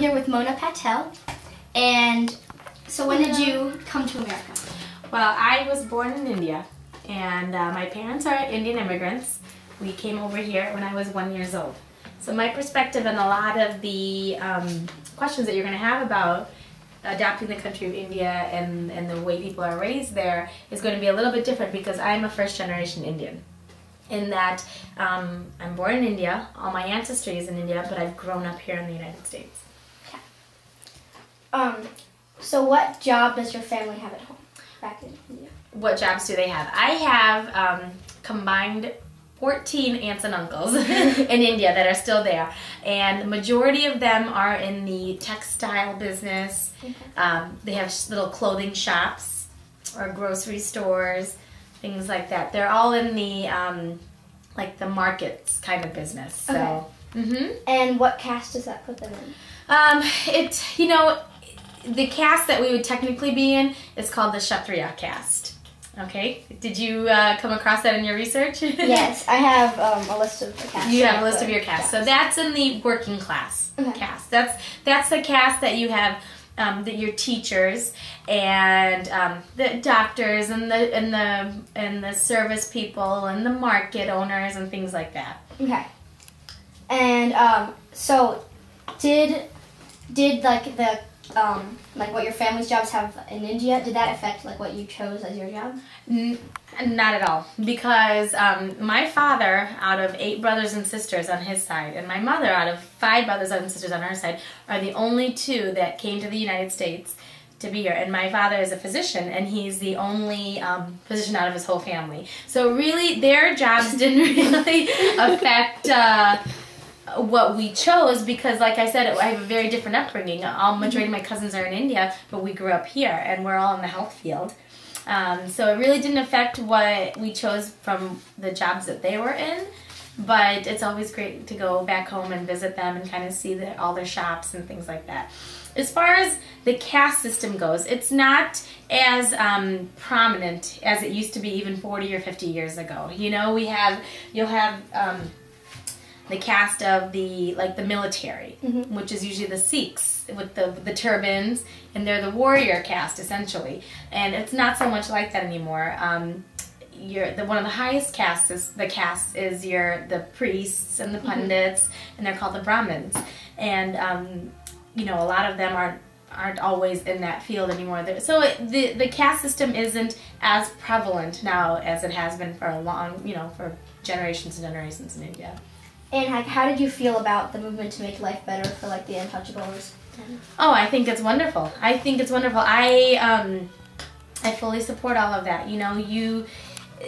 here with Mona Patel. And so when did you come to America? Well, I was born in India, and my parents are Indian immigrants. We came over here when I was 1 year old. So my perspective and a lot of the questions that you're going to have about adapting the country of India and the way people are raised there is going to be a little bit different because I'm a first-generation Indian. In that I'm born in India, all my ancestry is in India, but I've grown up here in the United States. Okay. So what job does your family have at home back in India? What jobs do they have? I have combined 14 aunts and uncles in India that are still there, and the majority of them are in the textile business. Okay. They have little clothing shops or grocery stores, things like that. They're all in the like the markets kind of business. So. Okay. And what caste does that put them in? The caste that we would technically be in is called the Kshatriya caste. Okay, did you come across that in your research? Yes, I have a list of the castes. You have a list of your castes. So that's in the working class caste. That's the caste that you have your teachers and the doctors and the service people and the market owners and things like that. Okay. And so did like the like what your family's jobs have in India, did that affect like what you chose as your job? Not at all, because my father, out of 8 brothers and sisters on his side, and my mother, out of 5 brothers and sisters on her side, are the only 2 that came to the United States to be here. And my father is a physician, and he's the only physician out of his whole family. So really, their jobs didn't really affect what we chose, because like I said, I have a very different upbringing. Majority of my cousins are in India, but we grew up here and we're all in the health field. So it really didn't affect what we chose from the jobs that they were in, but it's always great to go back home and visit them and kind of see all their shops and things like that. As far as the caste system goes, it's not as prominent as it used to be even 40 or 50 years ago. You know, you'll have the caste of the military, which is usually the Sikhs with the turbans, and they're the warrior caste essentially. And it's not so much like that anymore. One of the highest castes is the priests and the pundits, and they're called the Brahmins. And a lot of them aren't always in that field anymore. So the caste system isn't as prevalent now as it has been for a long, for generations and generations in India. And how did you feel about the movement to make life better for like the untouchables? Oh, I think it's wonderful. I think it's wonderful. I fully support all of that.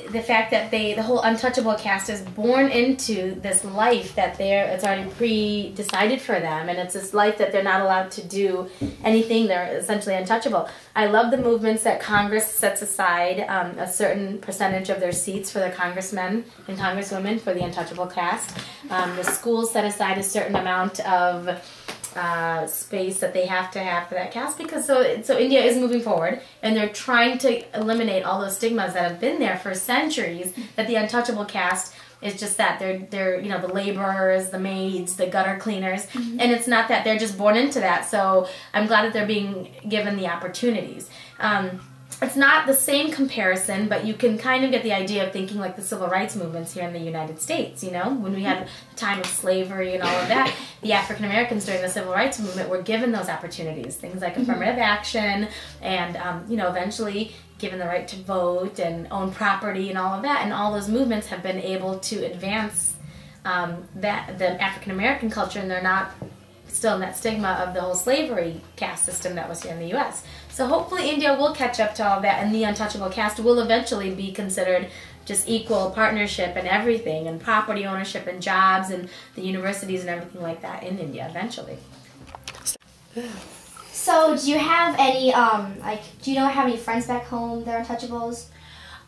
The fact that the whole untouchable caste is born into this life that it's already pre-decided for them, and it's this life that they're not allowed to do anything. They're essentially untouchable. I love the movements that Congress sets aside a certain percentage of their seats for the congressmen and congresswomen for the untouchable caste. The schools set aside a certain amount of space that they have to have for that caste, because so India is moving forward and they're trying to eliminate all those stigmas that have been there for centuries, that the untouchable caste is just that they're the laborers, the maids, the gutter cleaners, and it's not that they're just born into that. So I'm glad that they're being given the opportunities. It's not the same comparison, but you can kind of get the idea of thinking like the civil rights movements here in the United States. When we had the time of slavery and all of that, the African Americans during the civil rights movement were given those opportunities, things like affirmative action, and eventually given the right to vote and own property and all of that. And all those movements have been able to advance the African American culture, and they're not still in that stigma of the whole slavery caste system that was here in the U.S. So hopefully India will catch up to all of that, and the untouchable caste will eventually be considered just equal partnership and everything, and property ownership and jobs and the universities and everything like that in India eventually. So do you have any, do you have any friends back home that are untouchables?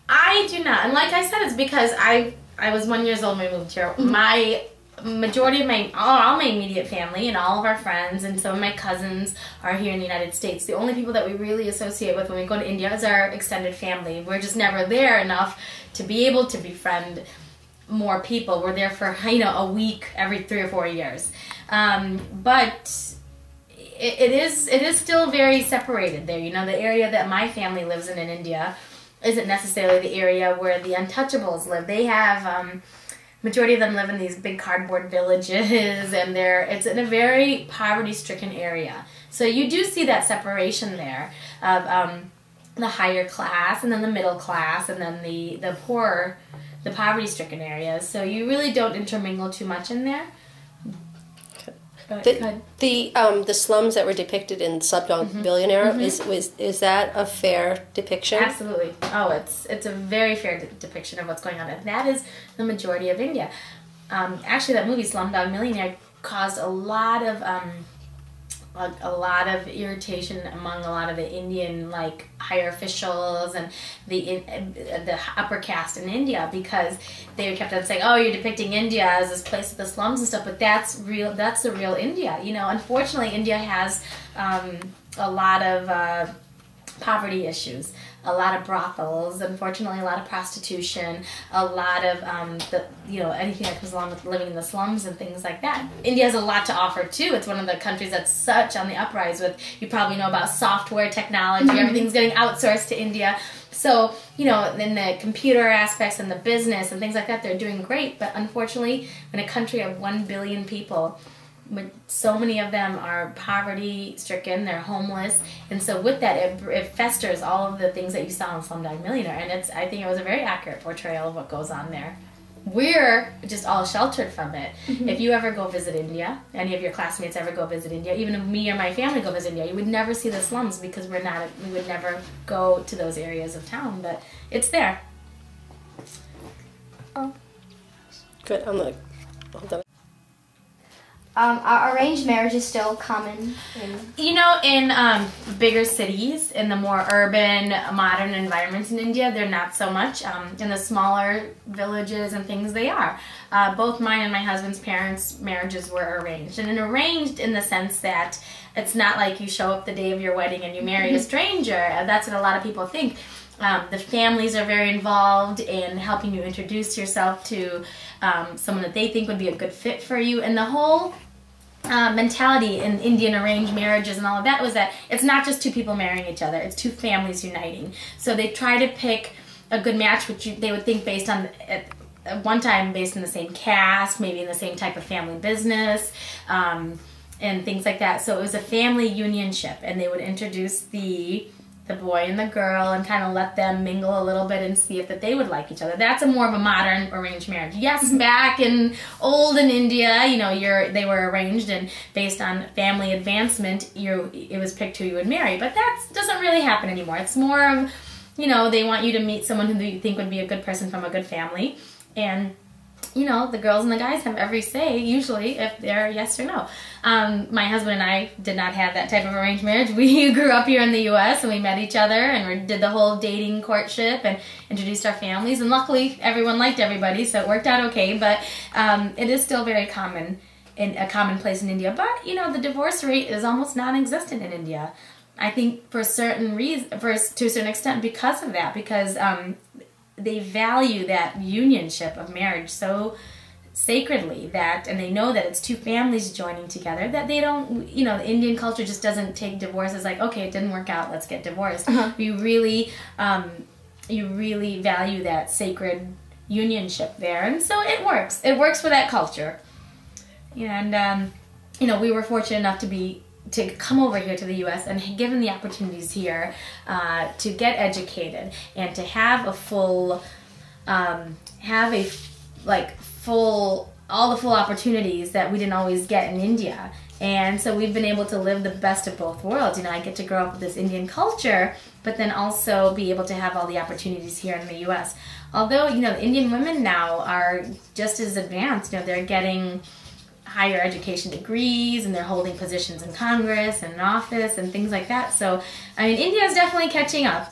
I do not, and like I said, it's because I was 1 year old when we moved here. My majority of all my immediate family and all of our friends and some of my cousins are here in the United States. The only people that we really associate with when we go to India is our extended family. We're just never there enough to be able to befriend more people. We're there for a week every 3 or 4 years. But it is still very separated there. You know, the area that my family lives in India isn't necessarily the area where the untouchables live. They have majority of them live in these big cardboard villages, and it's in a very poverty-stricken area. So you do see that separation there of the higher class, and then the middle class, and then the poorer, the poverty-stricken areas. So you really don't intermingle too much in there. The slums that were depicted in Slumdog Billionaire, is that a fair depiction? Absolutely. Oh, it's a very fair depiction of what's going on. And that is the majority of India. Actually, that movie Slumdog Millionaire caused a lot of irritation among a lot of the Indian higher officials and the upper caste in India, because they kept on saying, "Oh, you're depicting India as this place with the slums and stuff," but that's real. That's the real India. You know, unfortunately, India has a lot of poverty issues, a lot of brothels, unfortunately, a lot of prostitution, a lot of anything that comes along with living in the slums and things like that. India has a lot to offer too. It's one of the countries that's such on the uprise with, you probably know about software technology, everything's getting outsourced to India. So, you know, in the computer aspects and the business and things like that, they're doing great. But unfortunately, in a country of 1 billion people, so many of them are poverty-stricken, they're homeless, and so with that, it festers all of the things that you saw in Slumdog Millionaire, and I think it was a very accurate portrayal of what goes on there. We're just all sheltered from it. If you ever go visit India, any of your classmates ever go visit India, even if me or my family go visit India, you would never see the slums because we would never go to those areas of town, but it's there. Oh. Good, hold on. Are arranged marriage is still common in bigger cities, in the more urban, modern environments in India, they're not so much. In the smaller villages and things, they are. Both mine and my husband's parents' marriages were arranged. And arranged in the sense that it's not like you show up the day of your wedding and you marry a stranger. That's what a lot of people think. The families are very involved in helping you introduce yourself to someone that they think would be a good fit for you. And the whole mentality in Indian arranged marriages and all of that was that it's not just two people marrying each other, it's two families uniting. So they try to pick a good match, which they would think based on, at one time, based in the same caste, maybe in the same type of family business, and things like that. So it was a family unionship, and they would introduce the boy and the girl and kind of let them mingle a little bit and see if that they would like each other. That's a more of a modern arranged marriage. Yes, back in India, you know, they were arranged, and based on family advancement, it was picked who you would marry. But that doesn't really happen anymore. It's more of, you know, they want you to meet someone who you think would be a good person from a good family, and you know, the girls and the guys have every say, usually, if they're yes or no. My husband and I did not have that type of arranged marriage. We grew up here in the U.S. and we met each other and we did the whole dating courtship and introduced our families. And luckily, everyone liked everybody, so it worked out okay. But it is still very common, a commonplace in India. But, you know, the divorce rate is almost non-existent in India. I think to a certain extent because of that, because they value that unionship of marriage so sacredly and they know that it's two families joining together, that they don't, you know, the Indian culture just doesn't take divorce as like, okay, it didn't work out, let's get divorced. You really value that sacred unionship there, and so it works. It works for that culture. And, you know, we were fortunate enough to come over here to the U.S. and given the opportunities here to get educated and to have all the full opportunities that we didn't always get in India. And so we've been able to live the best of both worlds. You know, I get to grow up with this Indian culture, but then also be able to have all the opportunities here in the U.S. Although, you know, the Indian women now are just as advanced. You know, they're getting higher education degrees, and they're holding positions in Congress and in office and things like that. So, I mean, India is definitely catching up.